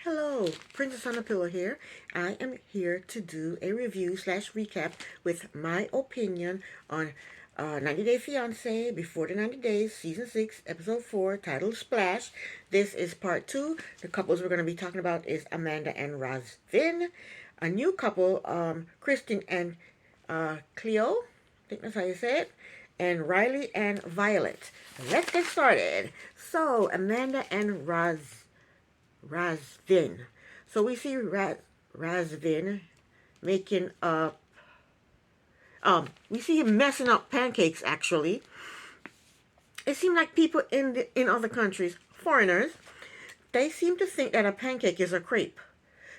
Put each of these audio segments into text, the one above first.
Hello, Princess on the Pillow here. I am here to do a review slash recap with my opinion on 90 Day Fiance Before the 90 Days, Season 6, Episode 4, titled Splash. This is part 2. The couples we're going to be talking about is Amanda and Razvin. A new couple, Kristen and Cleo, I think that's how you say it, and Riley and Violet. Let's get started. So, Amanda and Razvin. So we see Razvin making up, we see him messing up pancakes actually. It seemed like people in other countries, foreigners, they seem to think that a pancake is a crepe.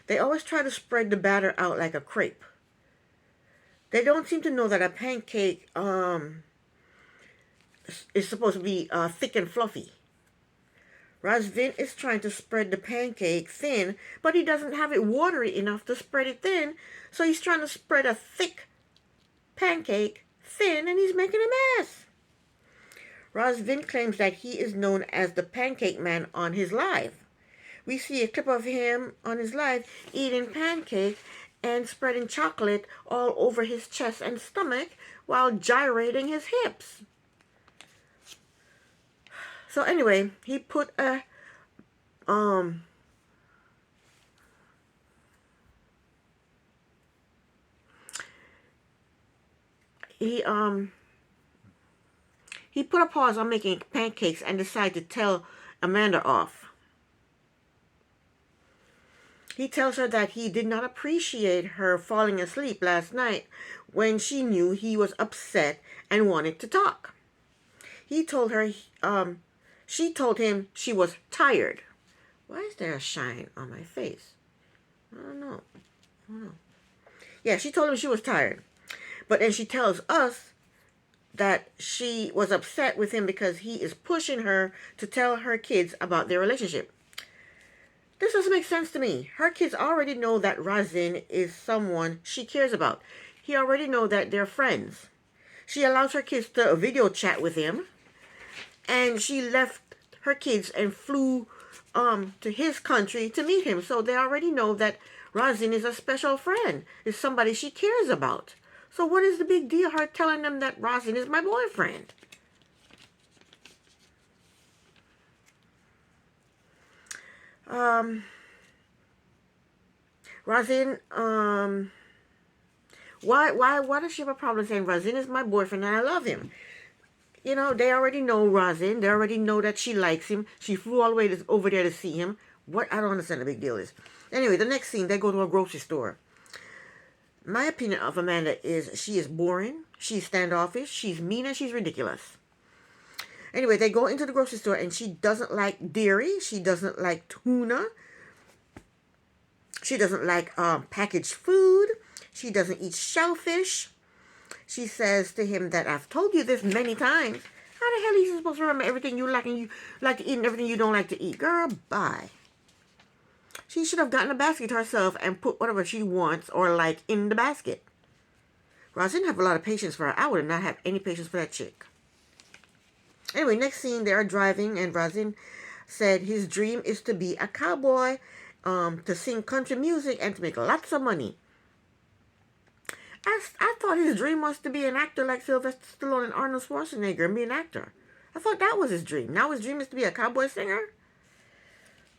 They always try to spread the batter out like a crepe. They don't seem to know that a pancake is supposed to be thick and fluffy. Razvin is trying to spread the pancake thin, but he doesn't have it watery enough to spread it thin, so he's trying to spread a thick pancake thin, and he's making a mess. Razvin claims that he is known as the Pancake Man on his live. We see a clip of him on his live eating pancake and spreading chocolate all over his chest and stomach while gyrating his hips. So anyway, he put a he he put a pause on making pancakes and decided to tell Amanda off. He tells her that he did not appreciate her falling asleep last night when she knew he was upset and wanted to talk. He told her she told him she was tired. Why is there a shine on my face? I don't know. Yeah, she told him she was tired. But then she tells us that she was upset with him because he is pushing her to tell her kids about their relationship. This doesn't make sense to me. Her kids already know that Razvin is someone she cares about. He already know that they're friends. She allows her kids to video chat with him. And she left her kids and flew to his country to meet him. So they already know that Razvin is a special friend, is somebody she cares about. So what is the big deal, her telling them that Razvin is my boyfriend? Razvin, why does she have a problem saying Razvin is my boyfriend and I love him? You know, they already know Razvin. They already know that she likes him. She flew all the way over there to see him. What? I don't understand the big deal is. Anyway, the next scene, they go to a grocery store. My opinion of Amanda is she is boring, she's standoffish, she's mean, and she's ridiculous. Anyway, they go into the grocery store, and she doesn't like dairy. She doesn't like tuna. She doesn't like packaged food. She doesn't eat shellfish. She says to him that I've told you this many times. How the hell are you supposed to remember everything you like and you like to eat and everything you don't like to eat? Girl, bye. She should have gotten a basket herself and put whatever she wants or like in the basket. Roz didn't have a lot of patience for her. I would not have any patience for that chick. Anyway, next scene, they are driving, and Razvin said his dream is to be a cowboy, to sing country music, and to make lots of money. I thought his dream was to be an actor like Sylvester Stallone and Arnold Schwarzenegger and be an actor. I thought that was his dream. Now his dream is to be a cowboy singer?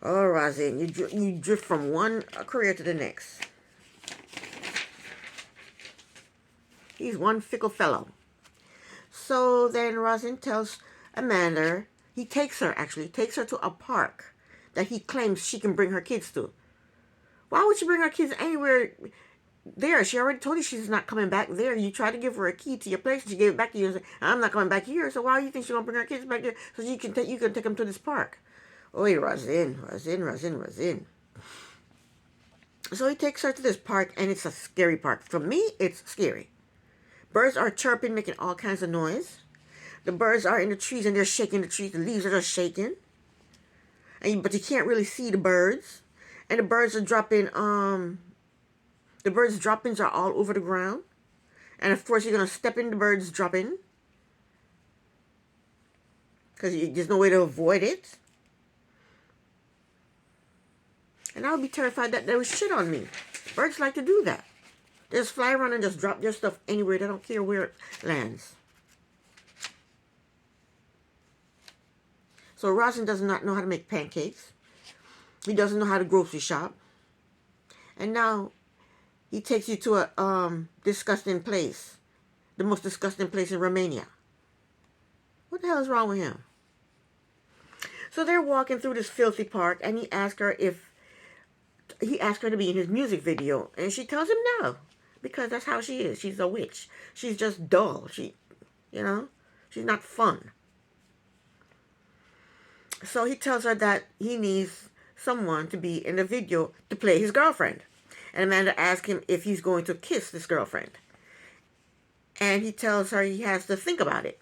Oh, Razvin, you drift from one career to the next. He's one fickle fellow. So then Razvin tells Amanda, he takes her to a park that he claims she can bring her kids to. Why would she bring her kids anywhere there? She already told you she's not coming back there. You tried to give her a key to your place, and she gave it back to you and said, I'm not coming back here. So why do you think she's going to bring her kids back there so you can take them to this park? Oh, Razvin. So he takes her to this park, and it's a scary park. For me, it's scary. Birds are chirping, making all kinds of noise. The birds are in the trees, and they're shaking the trees. The leaves are just shaking. But you can't really see the birds. And the birds are dropping, the birds' droppings are all over the ground. And of course, you're going to step in the birds' dropping, because there's no way to avoid it. And I would be terrified that they would shit on me. Birds like to do that. They just fly around and just drop their stuff anywhere. They don't care where it lands. So Rosin does not know how to make pancakes. He doesn't know how to grocery shop. And now he takes you to a disgusting place. The most disgusting place in Romania. What the hell is wrong with him? So they're walking through this filthy park, and he asked her to be in his music video, and she tells him no, because that's how she is. She's a witch. She's just dull. She's not fun. So he tells her that he needs someone to be in the video to play his girlfriend. And Amanda asks him if he's going to kiss this girlfriend. And he tells her he has to think about it.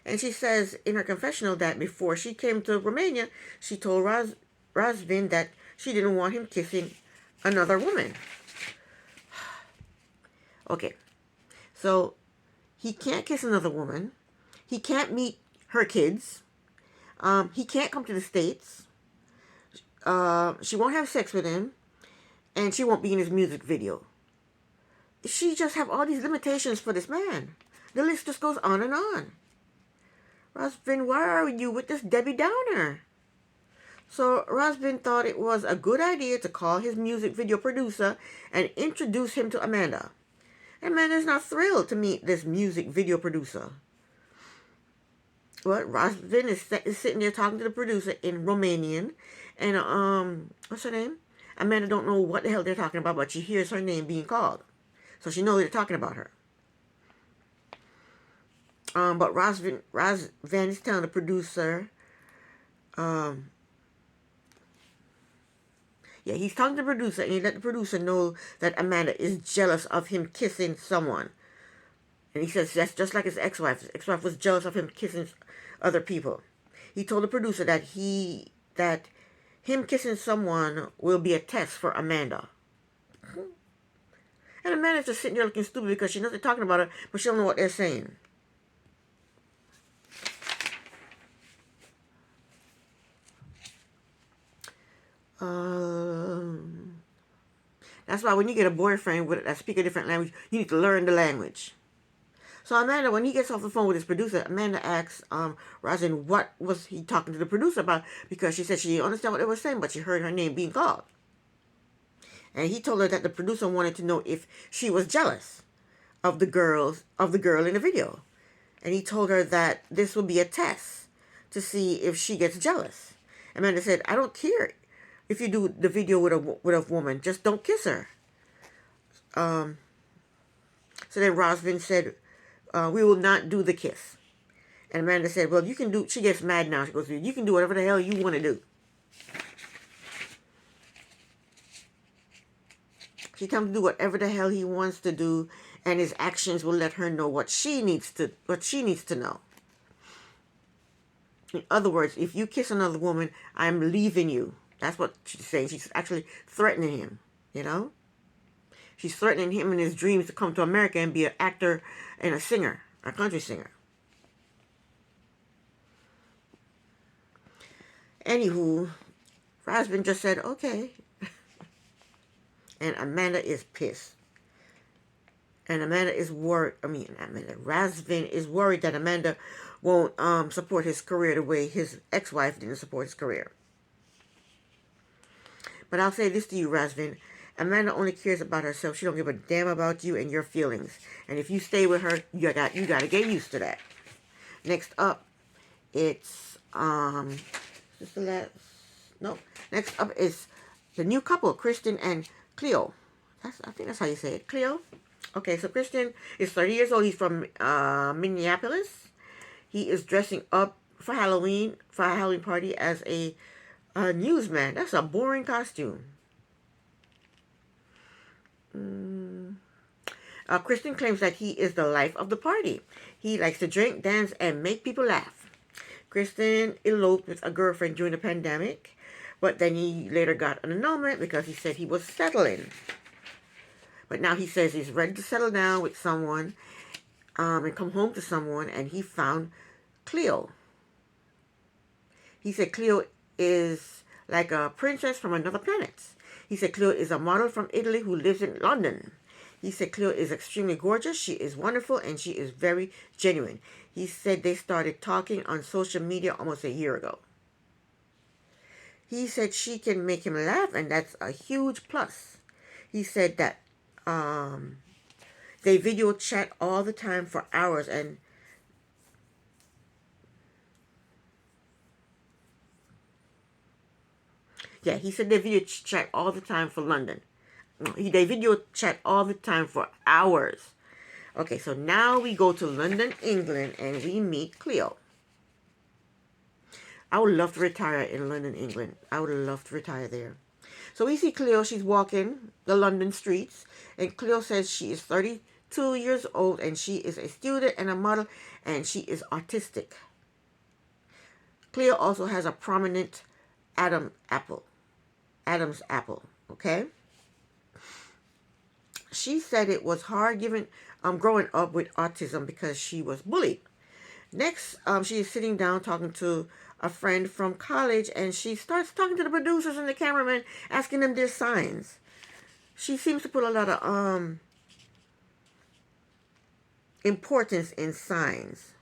And she says in her confessional that before she came to Romania, she told Razvin that she didn't want him kissing another woman. Okay, so he can't kiss another woman. He can't meet her kids. He can't come to the States. She won't have sex with him. And she won't be in his music video. She just have all these limitations for this man. The list just goes on and on. Razvin, why are you with this Debbie Downer? So Razvin thought it was a good idea to call his music video producer and introduce him to Amanda. Amanda's not thrilled to meet this music video producer. Well, Razvin is sitting there talking to the producer in Romanian. And, what's her name? Amanda don't know what the hell they're talking about, but she hears her name being called. So she knows they're talking about her. But Razvin is telling the producer, he's talking to the producer, and he let the producer know that Amanda is jealous of him kissing someone. And he says that's just like his ex-wife. His ex-wife was jealous of him kissing other people. He told the producer that him kissing someone will be a test for Amanda. And Amanda's just sitting there looking stupid because she knows they're talking about her, but she don't know what they're saying. That's why when you get a boyfriend that speaks a different language, you need to learn the language. So Amanda, when he gets off the phone with his producer, Amanda asks Razin what was he talking to the producer about, because she said she didn't understand what they were saying, but she heard her name being called. And he told her that the producer wanted to know if she was jealous of the girl in the video. And he told her that this would be a test to see if she gets jealous. Amanda said, I don't care if you do the video with a woman, just don't kiss her. So then Razvin said, we will not do the kiss. And Amanda said, well, you can do, she gets mad now. She goes, you can do whatever the hell you want to do. She tells him to do whatever the hell he wants to do, and his actions will let her know what she needs to know. In other words, if you kiss another woman, I'm leaving you. That's what she's saying. She's actually threatening him, you know? She's threatening him in his dreams to come to America and be an actor and a singer, a country singer. Anywho, Razvin just said, okay. And Amanda is pissed. And Amanda is worried. Razvin is worried that Amanda won't support his career the way his ex-wife didn't support his career. But I'll say this to you, Razvin. Amanda only cares about herself. She don't give a damn about you and your feelings. And if you stay with her, you got to get used to that. Next up, it's Next up is the new couple, Kristen and Cleo. I think that's how you say it, Cleo. Okay, so Kristen is 30 years old. He's from Minneapolis. He is dressing up for Halloween party as a newsman. That's a boring costume. Kristen claims that he is the life of the party. He likes to drink, dance, and make people laugh. Kristen eloped with a girlfriend during the pandemic, but then he later got an annulment because he said he was settling. But now he says he's ready to settle down with someone and come home to someone, and he found Cleo. He said Cleo is like a princess from another planet. He said Cleo is a model from Italy who lives in London. He said Cleo is extremely gorgeous. She is wonderful and she is very genuine. He said they started talking on social media almost a year ago. He said she can make him laugh, and that's a huge plus. He said that they video chat all the time for hours, and yeah, he said they video chat all the time for London. They video chat all the time for hours. Okay, so now we go to London, England, and we meet Cleo. I would love to retire in London, England. I would love to retire there. So we see Cleo. She's walking the London streets, and Cleo says she is 32 years old, and she is a student and a model, and she is autistic. Cleo also has a prominent Adam's apple, okay? She said it was hard growing up with autism because she was bullied. Next, she is sitting down talking to a friend from college, and she starts talking to the producers and the cameraman, asking them their signs. She seems to put a lot of importance in signs.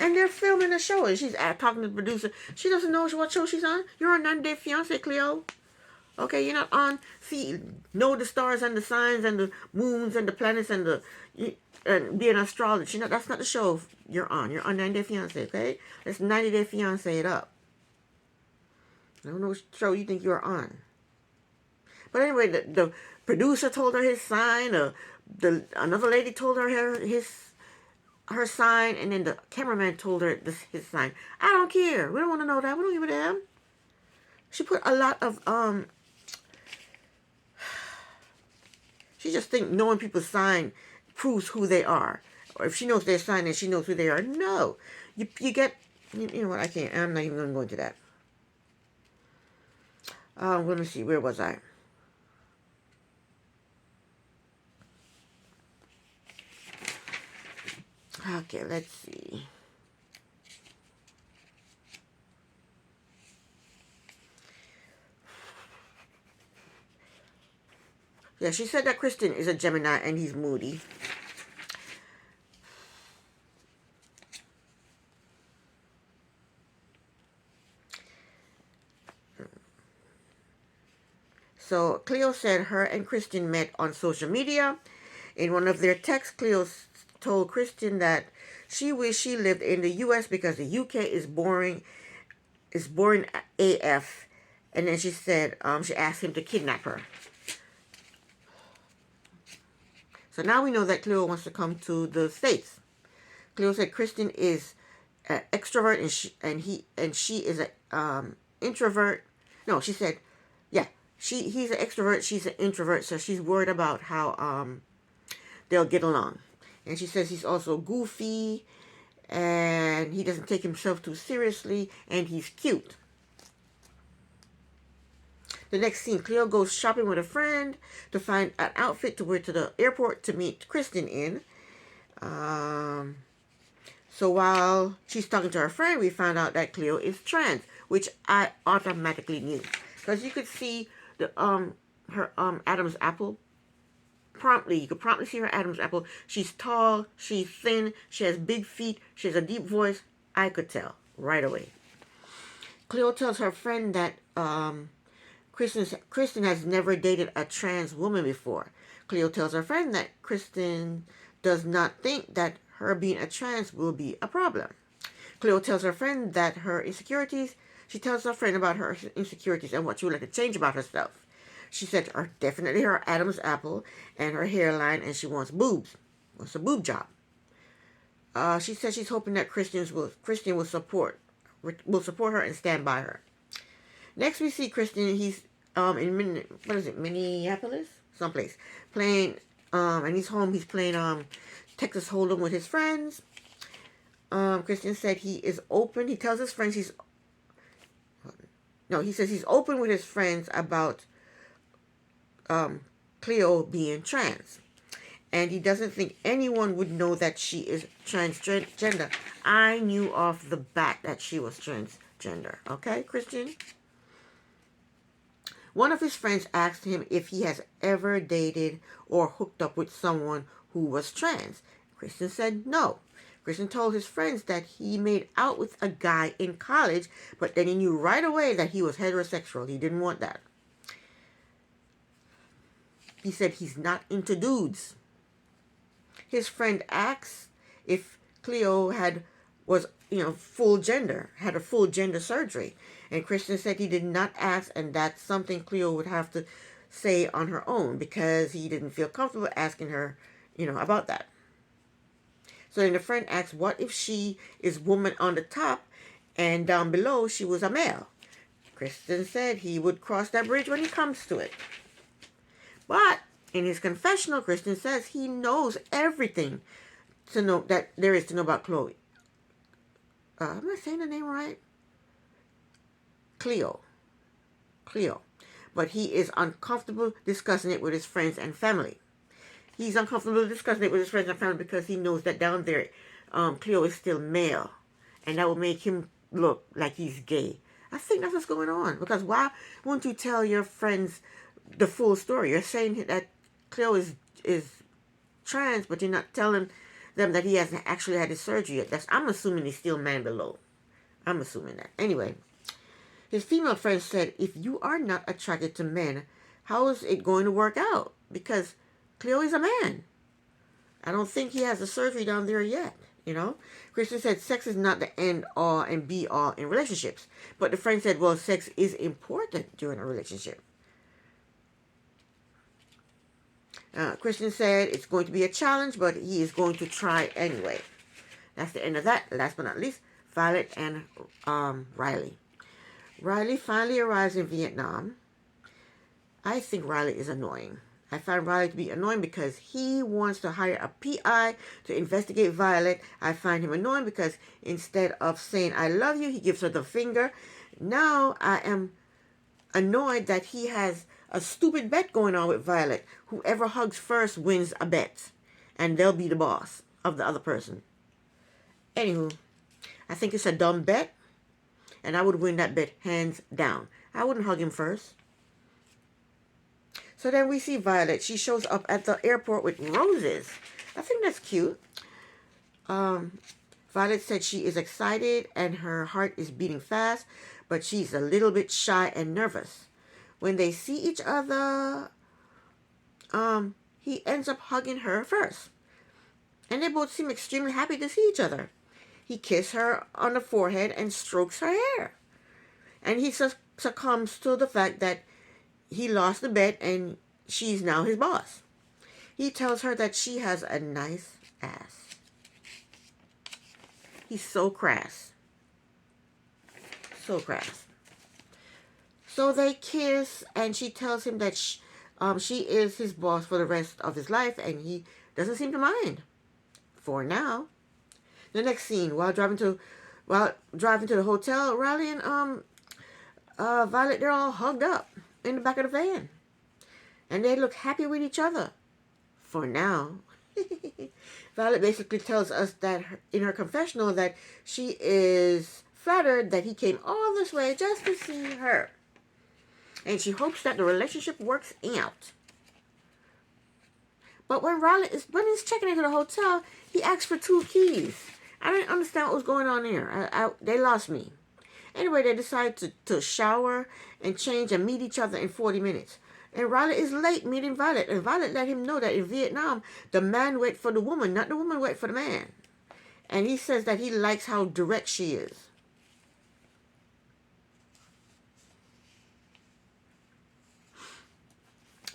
And they're filming a show, and she's talking to the producer. She doesn't know what show she's on. You're on 90 Day Fiance, Cleo. Okay, you're not on. Know the stars and the signs and the moons and the planets and be an astrologer. That's not the show you're on. You're on 90 Day Fiance, okay? Let's 90 Day Fiance it up. I don't know what show you think you're on. But anyway, the producer told her his sign. Another lady told her her sign, and then the cameraman told her his sign. I don't care. We don't want to know that. We don't give a damn. She put a lot of she just think knowing people's sign proves who they are. Or if she knows their sign, then she knows who they are. No. You get, you know what, I can't, I'm not even going to go into that. Let me see, where was I? Okay, let's see. Yeah, she said that Kristen is a Gemini and he's moody. So Cleo said her and Kristen met on social media. In one of their texts, Cleo told Kristen that she wished she lived in the U.S. because the UK is boring. It's boring AF. And then she said she asked him to kidnap her. So now we know that Cleo wants to come to the States. Cleo said Kristen is an extrovert and she is an introvert. No, she said, yeah, he's an extrovert, she's an introvert, so she's worried about how they'll get along. And she says he's also goofy and he doesn't take himself too seriously and he's cute. The next scene, Cleo goes shopping with a friend to find an outfit to wear to the airport to meet Kristen in. So while she's talking to her friend, we found out that Cleo is trans, which I automatically knew. Because you could see the her Adam's apple promptly. You could promptly see her Adam's apple. She's tall, she's thin, she has big feet, she has a deep voice. I could tell right away. Cleo tells her friend that Kristen has never dated a trans woman before. Cleo tells her friend that Kristen does not think that her being a trans will be a problem. Cleo tells her friend that she tells her friend about her insecurities and what she would like to change about herself. She said definitely her Adam's apple and her hairline, and she wants boobs. Wants a boob job. She says she's hoping that Kristen will support her and stand by her. Next, we see Kristen. He's in Minneapolis, someplace, playing. And he's home. He's playing Texas Hold'em with his friends. Kristen said he is open. He tells his friends he says he's open with his friends about Cleo being trans, and he doesn't think anyone would know that she is transgender. I knew off the bat that she was transgender. Okay, Kristen. One of his friends asked him if he has ever dated or hooked up with someone who was trans. Christian said no. Christian told his friends that he made out with a guy in college, but then he knew right away that he was heterosexual. He didn't want that. He said he's not into dudes. His friend asked if Cleo was full gender, had a full gender surgery. And Christian said he did not ask, and that's something Cleo would have to say on her own because he didn't feel comfortable asking her, about that. So then the friend asked, what if she is woman on the top and down below she was a male? Christian said he would cross that bridge when he comes to it. But in his confessional, Christian says he knows everything to know that there is to know about Chloe. Am I saying the name right? Cleo. But he is uncomfortable discussing it with his friends and family. He's uncomfortable discussing it with his friends and family because he knows that down there, Cleo is still male. And that will make him look like he's gay. I think that's what's going on. Because why won't you tell your friends the full story? You're saying that Cleo is trans, but you're not telling them that he hasn't actually had his surgery yet. I'm assuming he's still man below. I'm assuming that. Anyway, his female friend said, if you are not attracted to men, how is it going to work out? Because Cleo is a man. I don't think he has the surgery down there yet, Christian said sex is not the end all and be all in relationships. But the friend said, well, sex is important during a relationship. Christian said it's going to be a challenge, but he is going to try anyway. That's the end of that. Last but not least, Violet and Riley. Riley finally arrives in Vietnam. I think Riley is annoying. I find Riley to be annoying because he wants to hire a PI to investigate Violet. I find him annoying because instead of saying, I love you, he gives her the finger. Now I am annoyed that he has a stupid bet going on with Violet. Whoever hugs first wins a bet. And they'll be the boss of the other person. Anywho, I think it's a dumb bet. And I would win that bet hands down. I wouldn't hug him first. So then we see Violet. She shows up at the airport with roses. I think that's cute. Violet said she is excited and her heart is beating fast, but she's a little bit shy and nervous. When they see each other, he ends up hugging her first. And they both seem extremely happy to see each other. He kisses her on the forehead and strokes her hair. And he succumbs to the fact that he lost the bet and she's now his boss. He tells her that she has a nice ass. He's so crass. So crass. So they kiss and she tells him that she is his boss for the rest of his life and he doesn't seem to mind. For now. The next scene, while driving to the hotel, Riley and Violet, they're all hugged up in the back of the van. And they look happy with each other. For now. Violet basically tells us that in her confessional that she is flattered that he came all this way just to see her. And she hopes that the relationship works out. But when he's checking into the hotel, he asks for 2 keys. I didn't understand what was going on there. They lost me. Anyway, they decide to shower and change and meet each other in 40 minutes. And Riley is late meeting Violet. And Violet let him know that in Vietnam, the man wait for the woman, not the woman wait for the man. And he says that he likes how direct she is.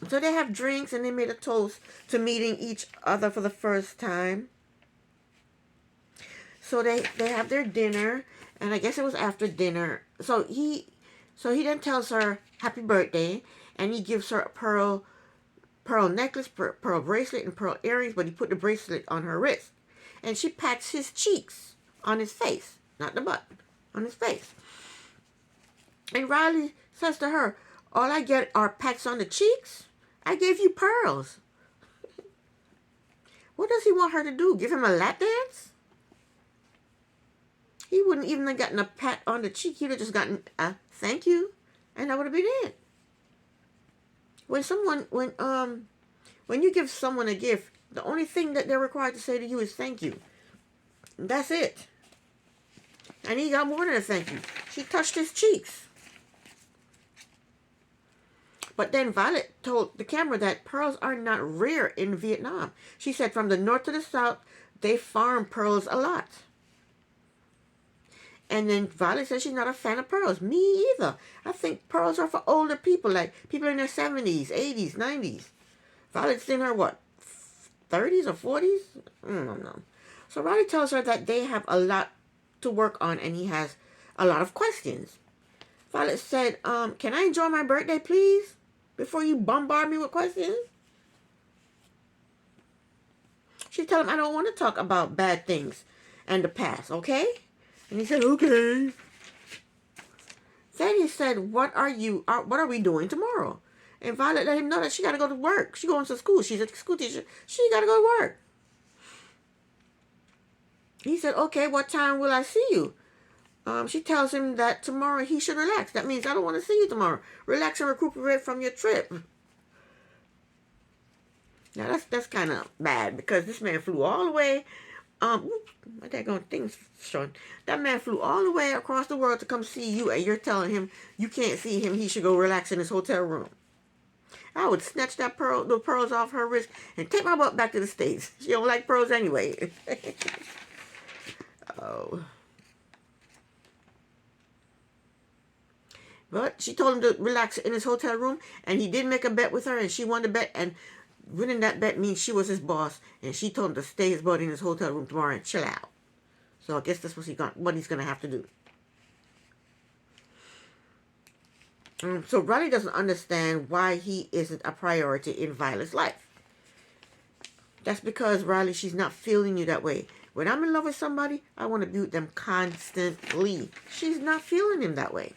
So they have drinks and they made a toast to meeting each other for the first time. So they have their dinner, and I guess it was after dinner. So he then tells her happy birthday, and he gives her a pearl necklace, pearl bracelet, and pearl earrings, but he put the bracelet on her wrist. And she pats his cheeks on his face, not the butt, on his face. And Riley says to her, all I get are pats on the cheeks? I gave you pearls. What does he want her to do? Give him a lap dance? He wouldn't even have gotten a pat on the cheek. He'd have just gotten a thank you. And that would have been it. when you give someone a gift, the only thing that they're required to say to you is thank you. That's it. And he got more than a thank you. She touched his cheeks. But then Violet told the camera that pearls are not rare in Vietnam. She said from the north to the south, they farm pearls a lot. And then Violet said she's not a fan of pearls. Me either. I think pearls are for older people, like people in their 70s, 80s, 90s. Violet's in her, what, 30s or 40s? I don't know. So Riley tells her that they have a lot to work on and he has a lot of questions. Violet said, can I enjoy my birthday, please? Before you bombard me with questions? She told him, I don't want to talk about bad things and the past, okay? And he said, okay. Then he said, what are we doing tomorrow? And Violet let him know that she got to go to work. She going to school. She's a school teacher. She got to go to work. He said, okay, what time will I see you? She tells him that tomorrow he should relax. That means I don't want to see you tomorrow. Relax and recuperate from your trip. Now, that's kind of bad because this man flew all the way. My daggone thing's showing. That man flew all the way across the world to come see you, and you're telling him you can't see him. He should go relax in his hotel room. I would snatch the pearls off her wrist and take my butt back to the States. She don't like pearls anyway. Oh. But she told him to relax in his hotel room, and he did make a bet with her, and she won the bet, and winning that bet means she was his boss, and she told him to stay his butt in his hotel room tomorrow and chill out. So I guess that's what he's going to have to do. So Riley doesn't understand why he isn't a priority in Violet's life. That's because, Riley, she's not feeling you that way. When I'm in love with somebody, I want to be with them constantly. She's not feeling him that way.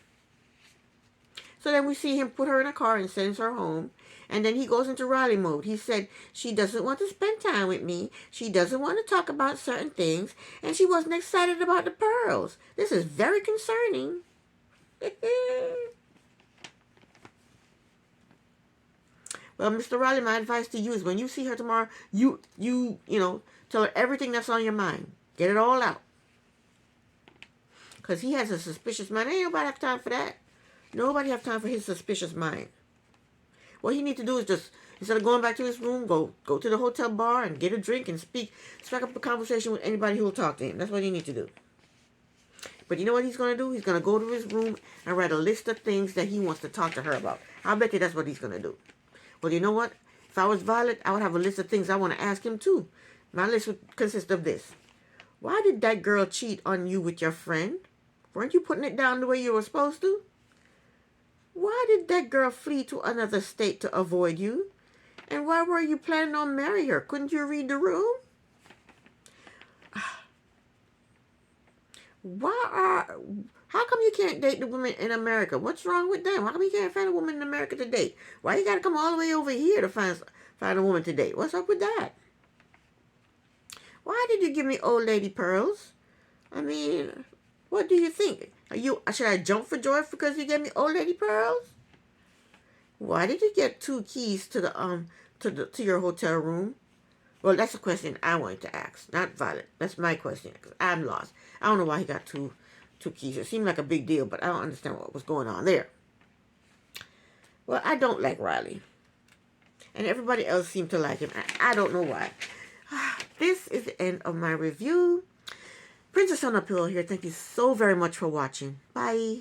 So then we see him put her in a car and sends her home. And then he goes into Riley mode. He said, she doesn't want to spend time with me. She doesn't want to talk about certain things. And she wasn't excited about the pearls. This is very concerning. Well, Mr. Riley, my advice to you is when you see her tomorrow, you tell her everything that's on your mind. Get it all out. Because he has a suspicious mind. Ain't nobody have time for that. Nobody have time for his suspicious mind. What he need to do is just, instead of going back to his room, go to the hotel bar and get a drink and strike up a conversation with anybody who will talk to him. That's what he need to do. But you know what he's going to do? He's going to go to his room and write a list of things that he wants to talk to her about. I bet you that's what he's going to do. Well, you know what? If I was Violet, I would have a list of things I want to ask him too. My list would consist of this. Why did that girl cheat on you with your friend? Weren't you putting it down the way you were supposed to? Why did that girl flee to another state to avoid you? And why were you planning on marrying her? Couldn't you read the room? How come you can't date the women in America? What's wrong with them? How come you can't find a woman in America to date? Why you got to come all the way over here to find a woman to date? What's up with that? Why did you give me old lady pearls? I mean, what do you think? Should I jump for joy because you gave me old lady pearls? Why did you get 2 keys to your hotel room? Well, that's a question I wanted to ask, not Violet. That's my question because I'm lost. I don't know why he got two keys. It seemed like a big deal, but I don't understand what was going on there. Well, I don't like Riley, and everybody else seemed to like him. I don't know why. This is the end of my review. Princess on a Pillow here. Thank you so very much for watching. Bye.